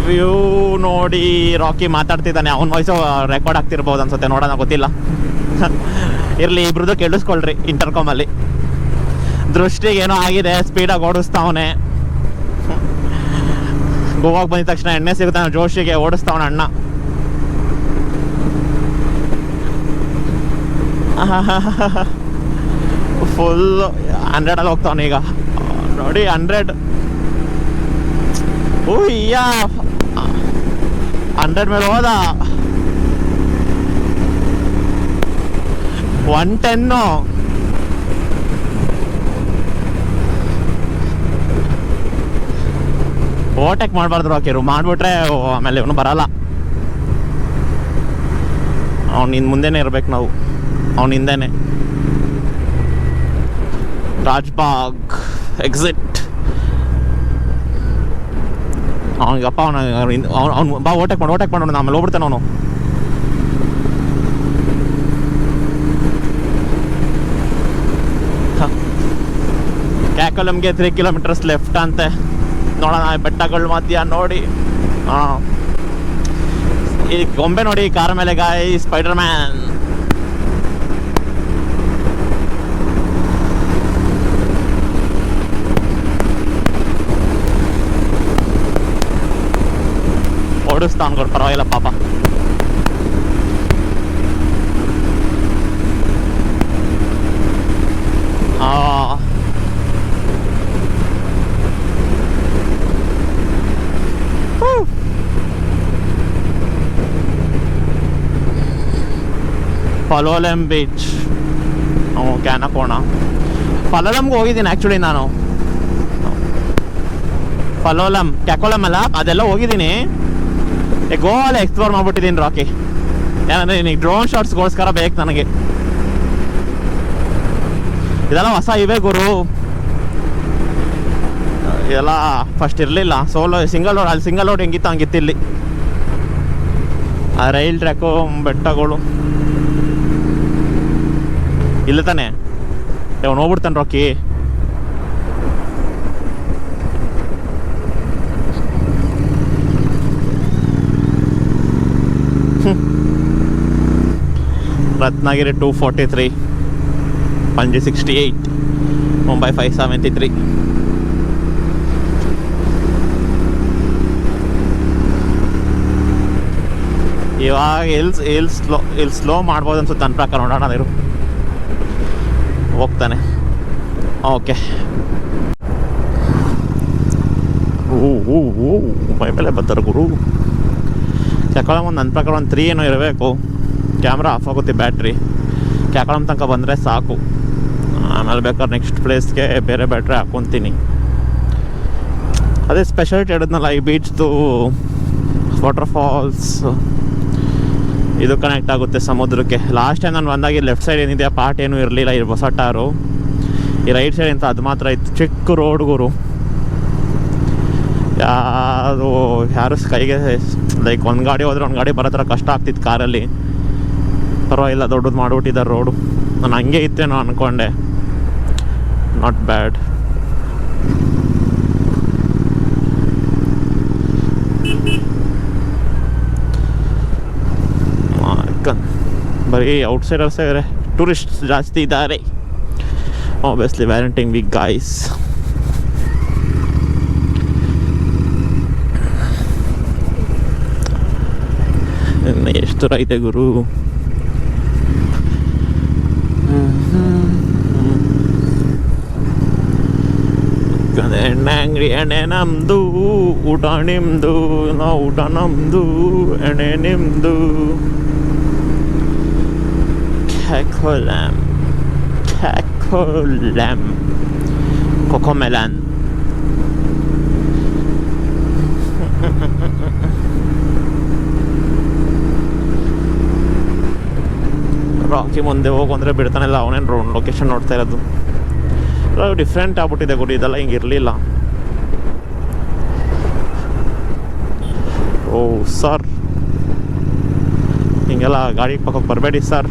View ನೋಡಿ ರಾಕಿ ಮಾತಾಡ್ತಿದ್ದಾನೆ. ಅವನ voice record ಆಗ್ತಿರ್ಬೋದು ಅನ್ಸುತ್ತೆ, ನೋಡೋಣ, ಗೊತ್ತಿಲ್ಲ. ಇರಲಿ, ಇಬ್ರದ್ದು ಕೇಳಿಸ್ಕೊಳ್ರಿ ಇಂಟರ್ಕಾಮಲ್ಲಿ. ದೃಷ್ಟಿಗೆ ಏನೋ ಆಗಿದೆ, ಸ್ಪೀಡಾಗಿ ಓಡಿಸ್ತಾವನೆ. ಗೋವಾಗೆ ಬಂದಿದ ತಕ್ಷಣ ಎಣ್ಣೆ ಸಿಗುತ್ತೆ ಜೋಶಿಗೆ, ಓಡಿಸ್ತಾವನ ಅಣ್ಣ. ಫುಲ್ 100 ಹೋಗ್ತಾವನ ಈಗ ನೋಡಿ. 100 ಓಯ್ಯ 100 ಮೇಲೆ ಹೋದ. 110. ಓವರ್ಟೇಕ್ ಮಾಡಬಾರ್ದು ರಾಕಿರು, ಮಾಡಿಬಿಟ್ರೆ ಆಮೇಲೆ ಇವನು ಬರಲ್ಲ. ಅವ್ನು ಮುಂದೆನೇ ಇರ್ಬೇಕು ನಾವು, ಅವನ ಹಿಂದೆನೆ. ರಾಜ್ಬಾಗ್ ಎಕ್ಸಿಟ್. ಅವನಿಗಪ್ಪ ಅವ್ನು ಬಾ, ಓವರ್ಟೇಕ್ ಮಾಡೋಣ, ಆಮೇಲೆ ಹೋಗ್ಬಿಡ್ತಾನೆ ಅವನು. ಕ್ಯಾಕಲಮ್ಗೆ 3 ಕಿಲೋಮೀಟರ್ಸ್ ಲೆಫ್ಟ್ ಅಂತೆ. ನೋಡೋಣ, ಬೆಟ್ಟಗಳ ಮಧ್ಯ ನೋಡಿ. ಈ ಗೊಂಬೆ ನೋಡಿ ಕಾರ್ ಮೇಲೆ, ಗಾಯ್ ಸ್ಪೈಡರ್ ಮ್ಯಾನ್. ಓಡಿಸ್ತಾ ಅನ್ಕೊಡು, ಪರವಾಗಿಲ್ಲ ಪಾಪ. ಪಲೋಲಂ ಬೀಚ್, ಕ್ಯಾನಕೋಣ. ಪಲೋಲಂಗೆ ಹೋಗಿದ್ದೀನಿ ಆ್ಯಕ್ಚುಲಿ ನಾನು. ಪಲೋಲಂ, ಕ್ಯಾಕೋಲಂ ಅಲ್ಲ, ಅದೆಲ್ಲ ಹೋಗಿದ್ದೀನಿ. ಗೋವಾಲೆ ಎಕ್ಸ್ಪ್ಲೋರ್ ಮಾಡ್ಬಿಟ್ಟಿದ್ದೀನಿ ರಾಕಿ. ಏನಂದರೆ ನಿನಗೆ ಡ್ರೋನ್ ಶಾಟ್ಸ್ಗೋಸ್ಕರ ಬೇಕು ನನಗೆ. ಇದೆಲ್ಲ ಹೊಸ ಇವೆ ಗುರು, ಇದೆಲ್ಲ ಫಸ್ಟ್ ಇರಲಿಲ್ಲ. ಸೋಲೋ ಸಿಂಗಲ್ ರೋಡ್, ಅಲ್ಲಿ ಸಿಂಗಲ್ ರೋಡ್ ಹೆಂಗಿತ್ತು ಹಂಗಿತ್ತು ಇಲ್ಲಿ. ಆ ರೈಲ್ ಟ್ರ್ಯಾಕು, ಬೆಟ್ಟಗಳು ಇಲ್ಲ ತಾನೆ. ಅವ್ನು ಹೋಗ್ಬಿಡ್ತಾನೆ ರಾಕಿ. ರತ್ನಗಿರಿ 243, ಪಂಜಿ 68, ಮುಂಬೈ 573. ಇವಾಗ ಇಲ್ಲಿ ಸ್ಲೋ ಮಾಡ್ಬೋದು ಅನ್ಸುತ್ತೆ ನನ್ನ ಪ್ರಕಾರ. ನೋಡೋಣ ಇರು, ಹೋಗ್ತಾನೆ. ಓಕೆ, ಮೈ ಮೇಲೆ ಬರ್ತಾರೆ ಗುರು. ಕ್ಯಾಕಳಮ್ ಒಂದು ನನ್ನ ಪ್ರಕಾರ ಒಂದು 3 ಏನೋ ಇರಬೇಕು. ಕ್ಯಾಮ್ರಾ ಆಫ್ ಆಗುತ್ತೆ, ಬ್ಯಾಟ್ರಿ. ಕ್ಯಾಕಳಮ್ ತನಕ ಬಂದರೆ ಸಾಕು. ಆಮೇಲೆ ಬೇಕಾದ್ರೆ ನೆಕ್ಸ್ಟ್ ಪ್ಲೇಸ್ಗೆ ಬೇರೆ ಬ್ಯಾಟ್ರಿ ಹಾಕ್ಕೊತೀನಿ. ಅದೇ ಸ್ಪೆಷಾಲಿಟಿ ಹೇಳಿದ್ನಲ್ಲ, ಈ ಬೀಚ್ದು ವಾಟರ್ಫಾಲ್ಸ್ ಇದು ಕನೆಕ್ಟ್ ಆಗುತ್ತೆ ಸಮುದ್ರಕ್ಕೆ. ಲಾಸ್ಟ್ ಟೈಮ್ ನಾನು ಬಂದಾಗಿ ಲೆಫ್ಟ್ ಸೈಡ್ ಏನಿದೆ ಆ ಪಾರ್ಟ್ ಏನೂ ಇರಲಿಲ್ಲ, ಈ ಹೊಸ ಟಾರು. ಈ ರೈಟ್ ಸೈಡ್ ಅಂತ ಅದು ಮಾತ್ರ ಇತ್ತು. ಚಿಕ್ಕ ರೋಡ್ ಗುರು. ಯಾರು ಕೈಗೆ ಲೈಕ್ ಒಂದು ಗಾಡಿ ಹೋದ್ರೆ ಒಂದು ಗಾಡಿ ಬರೋ ಥರ ಕಷ್ಟ ಆಗ್ತಿತ್ತು ಕಾರಲ್ಲಿ. ಪರವಾಗಿಲ್ಲ, ದೊಡ್ಡದು ಮಾಡಿಬಿಟ್ಟಿದ್ದಾರೆ ರೋಡು. ನಾನು ಹಂಗೆ ಇತ್ತೇನೋ ಅಂದ್ಕೊಂಡೆ. Not bad. ಬರೀ ಔಟ್ಸೈಡರ್ಸೇ ಇದ್ದಾರೆ, ಟೂರಿಸ್ಟ್ ಜಾಸ್ತಿ ಇದ್ದಾರೆ. Obviously Valentine week guys. ಎಷ್ಟು ದೂರ ಐತೆ ಗುರು? ಎಣ್ಣೆ ಅಂಗಡಿ, ಎಣ್ಣೆ ನಮ್ಮದು, ಊಟ ನಿಮ್ಮದು, ನಾವು ಊಟ ನಮ್ಮದು, ಎಣ್ಣೆ ನಿಮ್ಮದು. ಕ್ಯಾಕೋಲಂ ಕೊಕೊಮೆಲನ್. ರಾಕಿ ಮುಂದೆ ಹೋಗು ಅಂದರೆ ಬಿಡ್ತಾನಿಲ್ಲ, ಅವನೇನು ಲೊಕೇಶನ್ ನೋಡ್ತಾ ಇರೋದು. ಡಿಫ್ರೆಂಟ್ ಆಗ್ಬಿಟ್ಟಿದೆ ಗುಡಿ, ಇದೆಲ್ಲ ಹಿಂಗೆ ಇರಲಿಲ್ಲ. ಓ ಸರ್, ಹಿಂಗೆಲ್ಲ ಗಾಡಿ ಪಕ್ಕಕ್ಕೆ ಬರಬೇಡಿ ಸರ್,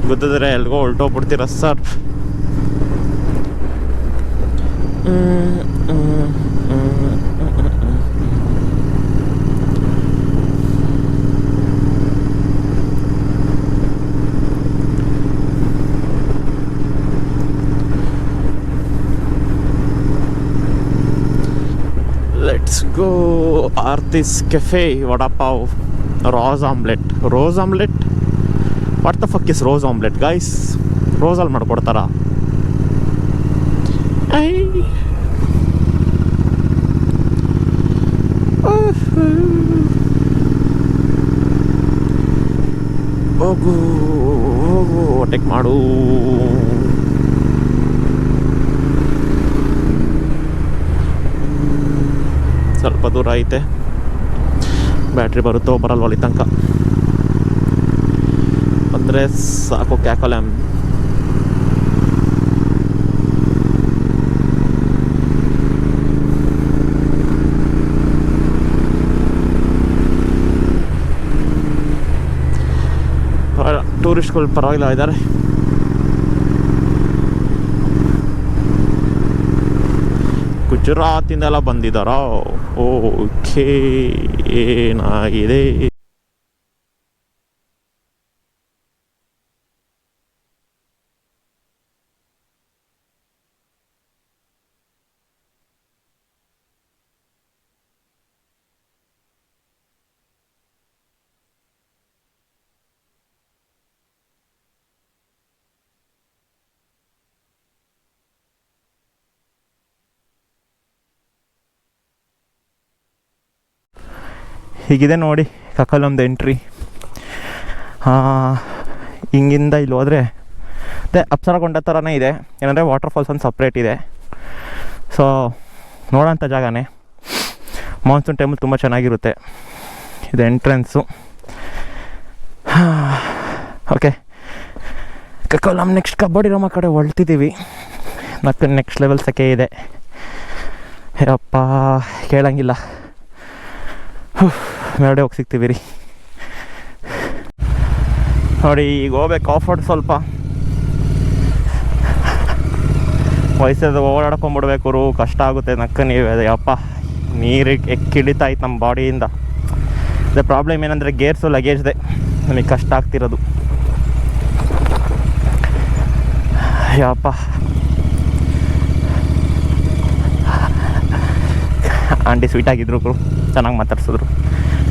ಗೊತ್ತಿದ್ರೆ ಎಲ್ಗೋ ಹೊಲ್ಟೋಗ್ಬಿಡ್ತೀರ ಸರ್. Let's go Aarti's cafe vada pav rose omelette what the fuck is rose omelette guys? ರೋಸಲ್ಲಿ ಮಾಡ್ಕೊಡ್ತಾರಾ? ಹೋಗು ಟೆಕ್ ಮಾಡು. ಸ್ವಲ್ಪ ದೂರ ಐತೆ, ಬ್ಯಾಟ್ರಿ ಬರುತ್ತೋ ಬರಲ್ವ ಅಲ್ಲಿ ತನಕ ಅಂದರೆ ಸಾಕು. ಕ್ಯಾಕಲ್ಯಾಮ್ ಟೂರಿಸ್ಟ್ಗಳು ಪರವಾಗಿಲ್ಲ ಇದ್ದಾರೆ. ಗುಜರಾತಿಂದೆಲ್ಲ ಬಂದಿದ್ದಾರಾ? ಓಕೆ, ಏನಾಗಿದೆ? ಹೀಗಿದೆ ನೋಡಿ ಕಕ್ಕಲೊಂದು ಎಂಟ್ರಿ. ಹಿಂಗಿಂದ ಇಲ್ಲಿ ಹೋದರೆ ಅದೇ ಅಪ್ಸರಗೊಂಡ ಥರನೇ ಇದೆ, ಏನಂದರೆ ವಾಟರ್ ಫಾಲ್ಸ್ ಒಂದು ಸಪ್ರೇಟ್ ಇದೆ. ಸೊ ನೋಡೋಂಥ ಜಾಗನೇ. ಮಾನ್ಸೂನ್ ಟೈಮಲ್ಲಿ ತುಂಬ ಚೆನ್ನಾಗಿರುತ್ತೆ. ಇದು ಎಂಟ್ರೆನ್ಸು. ಓಕೆ, ಕಕ್ಕಲಂ ನೆಕ್ಸ್ಟ್ ಕಬ್ಬಡಿರಮ್ಮ ಕಡೆ ಹೊಳ್ತಿದ್ದೀವಿ. ಮತ್ತು ನೆಕ್ಸ್ಟ್ ಲೆವೆಲ್ ಸೆಕೆ ಇದೆ. ಅಪ್ಪ ಕೇಳಂಗಿಲ್ಲ. ಮೇಲ್ಗಡೆ ಹೋಗಿ ಸಿಗ್ತೀವಿ ರೀ. ನೋಡಿ ಈಗ ಹೋಗ್ಬೇಕು ಆಫರ್ಡ್. ಸ್ವಲ್ಪ ವಯಸ್ಸದು ಓಡಾಡ್ಕೊಂಬಿಡ್ಬೇಕು, ಕಷ್ಟ ಆಗುತ್ತೆ. ನಕ್ಕ ನೀವೇ ಅಪ್ಪ ನೀರಿಗೆ ಎಕ್ಕಿಳಿತಾಯ್ತು ನಮ್ಮ ಬಾಡಿಯಿಂದ. ಅದೇ ಪ್ರಾಬ್ಲಮ್ ಏನಂದರೆ ಗೇರ್ಸು ಲಗೇಜ್ದೆ ನಮಗೆ ಕಷ್ಟ ಆಗ್ತಿರೋದು. ಯಪ್ಪ ಆಂಟಿ ಸ್ವೀಟಾಗಿದ್ರು, ಚೆನ್ನಾಗಿ ಮಾತಾಡ್ಸಿದ್ರು.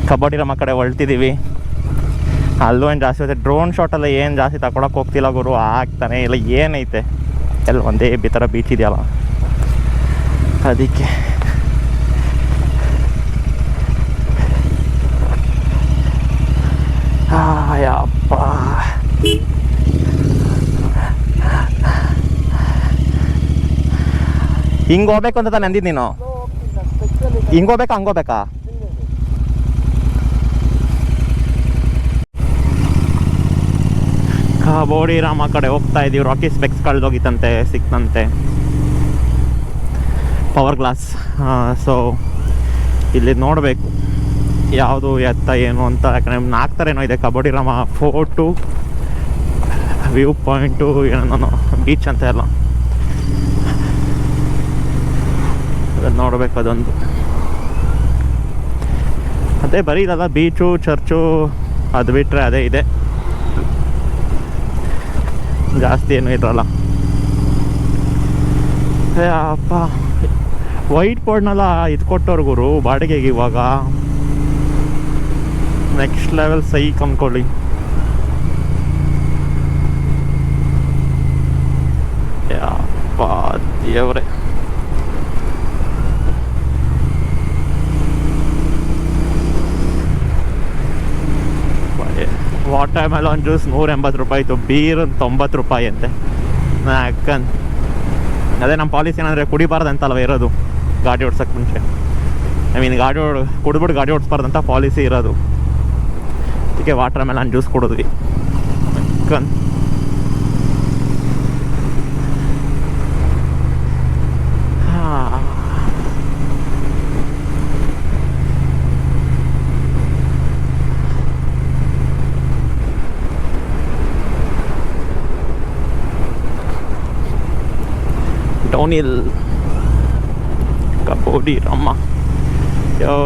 ಕಬಡ್ಡಿರಮ್ಮ ಕಡೆ ಹೊಳ್ತಿದ್ದೀವಿ. ಅಲ್ಲೂ ಏನು ಜಾಸ್ತಿ ಹೋಗುತ್ತೆ. ಡ್ರೋನ್ ಶಾಟೆಲ್ಲ ಏನು ಜಾಸ್ತಿ ತಗೊಳಕ್ಕೆ ಹೋಗ್ತಿಲ್ಲ ಗುರು, ಆಗ್ತಾನೆ ಇಲ್ಲ. ಏನೈತೆ ಎಲ್ಲ ಒಂದೇ ಥರ ಬೀಚ್ ಇದೆಯಲ್ಲ, ಅದಕ್ಕೆ ಯಪ್ಪ. ಹಿಂಗೆ ಹೋಗ್ಬೇಕು ಅಂತ ತಾನು ಅಂದಿದ್ದು ನೀನು? ಹಿಂಗೋಗ್ಬೇಕಾ ಹಂಗೋಗ್ಬೇಕಾ? ಕಬೋಡಿರಾಮ ಕಡೆ ಹೋಗ್ತಾ ಇದ್ದೀವಿ. ರಾಕಿ ಸ್ಪೆಕ್ಸ್ ಕಳೆದೋಗಿತ್ತಂತೆ, ಸಿಕ್ತಂತೆ ಪವರ್ ಗ್ಲಾಸ್. ಸೊ ಇಲ್ಲಿ ನೋಡಬೇಕು ಯಾವುದು ಎತ್ತ ಏನು ಅಂತ. ಯಾಕಂದರೆ 4 ಥರ ಏನೋ ಇದೆ. ಕಬೋಡಿರಾಮ ಫೋರ್ಟು, ವ್ಯೂ ಪಾಯಿಂಟು, ಏನೋ ಬೀಚ್ ಅಂತ ಎಲ್ಲ ಅದನ್ನು ನೋಡಬೇಕು. ಅದೊಂದು ಅದೇ ಬರೀ ಇರಲ್ಲ, ಬೀಚು ಚರ್ಚು ಅದು ಬಿಟ್ಟರೆ ಅದೇ ಇದೆ, ಜಾಸ್ತಿ ಏನೂ ಇರಲ್ಲ. ಅಪ್ಪ ವೈಟ್ ಬೋರ್ಡ್ನೆಲ್ಲ ಇದು ಕೊಟ್ಟವ್ರು ಗುರು ಬಾಡಿಗೆಗೆ. ಇವಾಗ ನೆಕ್ಸ್ಟ್ ಲೆವೆಲ್ ಸೈಕ್ ಅಂದ್ಕೊಳ್ಳಿ. ಯಪ್ಪ ದೇವ್ರೆ. ವಾಟರ್ ಮೆಲಾನ್ ಜ್ಯೂಸ್ 180 ರೂಪಾಯಿ ಇತ್ತು, ಬೀರ್ 90 ರೂಪಾಯಿ ಅಂತೆ. ಅಕ್ಕನ್ ಅದೇ ನಮ್ಮ ಪಾಲಿಸಿ ಏನಂದರೆ ಕುಡಿಬಾರ್ದಂತಲ್ವ ಇರೋದು ಗಾಡಿ ಓಡ್ಸೋಕ್ಕೆ ಮುಂಚೆ. ಕುಡಿದ್ಬಿಟ್ಟು ಗಾಡಿ ಓಡಿಸ್ಬಾರ್ದಂತ ಪಾಲಿಸಿ ಇರೋದು. ಅದಕ್ಕೆ ವಾಟರ್ ಮೆಲಾನ್ ಜ್ಯೂಸ್ ಕುಡಿದ್ವಿ. ಅಕ್ಕನ್ ಡೌನಿಲ್ ಕಬೋಡಿರಮ್ಮ.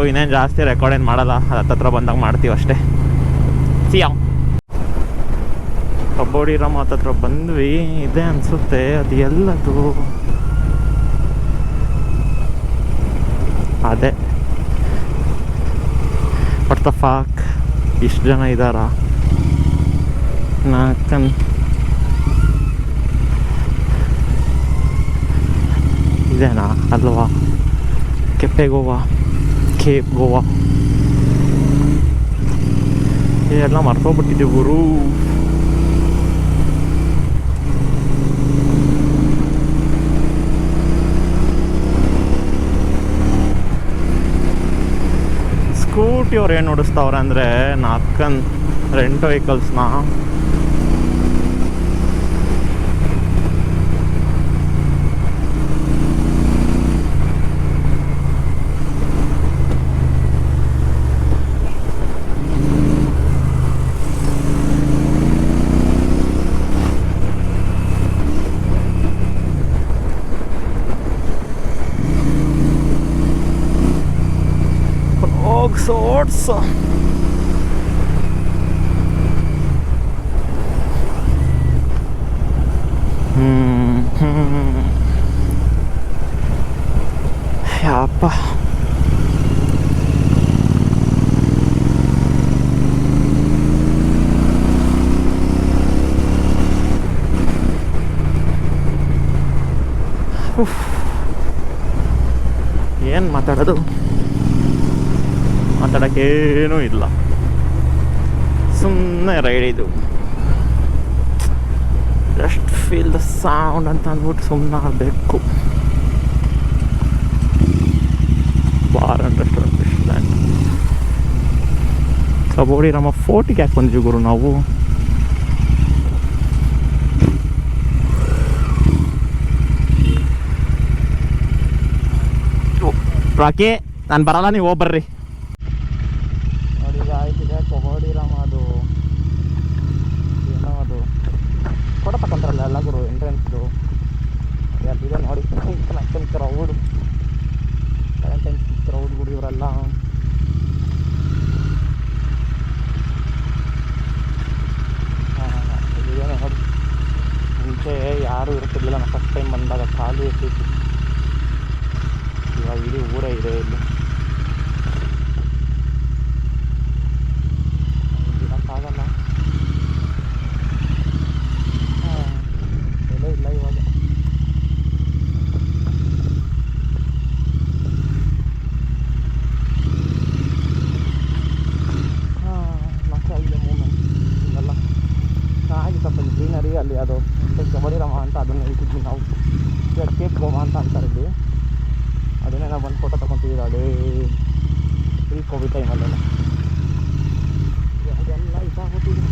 ಇನ್ನೇನು ಜಾಸ್ತಿ ರೆಕಾರ್ಡ್ ಏನು ಮಾಡಲ್ಲ, ಹತ್ತತ್ರ ಬಂದಾಗ ಮಾಡ್ತೀವಿ ಅಷ್ಟೇ. ಸಿಯಾವ್ ಕಬೋಡಿರಮ್ಮ ಹತ್ತತ್ರ ಬಂದ್ವಿ. ಇದೆ ಅನಿಸುತ್ತೆ. ಅದು ಎಲ್ಲದು ಅದೇ ವಾಟ್ ದ ಫಾಕ್, ಇಷ್ಟು ಜನ ಇದ್ದಾರ. ನಾಲ್ಕನ್ ಇದೇನಾ ಅಲ್ವಾ? ಕೆಪ್ಪೆ ಗೋವಾ, ಕೇಪ್ ಗೋವಾ ಇದೆಲ್ಲ ಮರ್ತೋಗ್ಬಿಟ್ಟಿದ್ದೀವಿ ಗುರು. ಸ್ಕೂಟಿ ಅವ್ರು ಏನು ಓಡಿಸ್ತಾವ್ರೆ ಅಂದರೆ ನಾಲ್ಕನ್ ರೆಂಟ್ ವೆಹಿಕಲ್ಸ್ನ. Sorts. ಯಪ್ಪ ಏನು ಮಾತಾಡೋದು, ಮಾತಾಡೋಕ್ಕೇನೂ ಇಲ್ಲ, ಸುಮ್ಮನೆ ರೈಡ್ ಇದು. ಜಸ್ಟ್ ಫೀಲ್ ದ ಸೌಂಡ್ ಅಂತ ಅಂದ್ಬಿಟ್ಟು ಸುಮ್ಮನೆ ಆಗಬೇಕು. Bar and restaurant fish land. Kabodi Rama ಫೋರ್ಟಿಗೆ ಯಾಕೆ ಬಂದ್ವಿ ಗುರು ನಾವು? ರಾಕಿ ನಾನು ಬರಲ್ಲ, ನೀವು ಹೋಗಿ ಬರ್ರಿ. ನೋಡಿ ಈಗ ಆಯ್ತಿದೆ ಕಬೋಡಿ ರಾಮ. ಅದು ಏನೋ ಅದು ಫೋಟೋ ತಗೊಂತಾರಲ್ಲ ಎಲ್ಲ ಗುರು ಎಂಟ್ರೆನ್ಸ್ದು ಅಲ್ಲಿದೆ ನೋಡಿ. ಕ್ರೌಡ್ ಕ್ರೌಡ್ ಗುಡಿ ಇವರೆಲ್ಲ. ಇದೇನೋ ನೋಡಿ, ಮುಂಚೆ ಯಾರೂ ಇರ್ತಿರ್ಲಿಲ್ಲ. ನಾನು ಫಸ್ಟ್ ಟೈಮ್ ಬಂದಾಗ ಖಾಲಿ ಇರ್ತಿತ್ತು. ಇವಾಗ ಇಡೀ ಊರೇ ಇದೆ ಇಲ್ಲಿ. ಇರೋಕ್ಕಾಗಲ್ಲ, ಬೆಲೆ ಇಲ್ಲ ಇವಾಗ. ಮಕ್ಕಳಿಗೆ ಮೂಮೆಂಟ್ ಇದೆಲ್ಲ ಚೆನ್ನಾಗಿತ್ತಪ್ಪ. ಗ್ರೀನರಿ ಅಲ್ಲಿ ಅದು ಕಬೋಡಿ ರಾಮ ಅಂತ ಅದನ್ನು ಹೇಳ್ತಿದ್ವಿ ನಾವು. ಇವಾಗ ಕೇಪ್ ಗೋವಾ ಅಂತ ಅಂತಾರೆ ಇಲ್ಲಿ. ಅದನ್ನೇ ನಾವು ಬಂದು ಫೋಟೋ ತೊಗೊತೀವಿ. ಅದೇ ಪ್ರೀ ಕೋವಿಡ್ ಟೈಮಲ್ಲೆಲ್ಲ ಅದೆಲ್ಲ ಇದಾಗ್ಬಿಟ್ಟಿದೆ.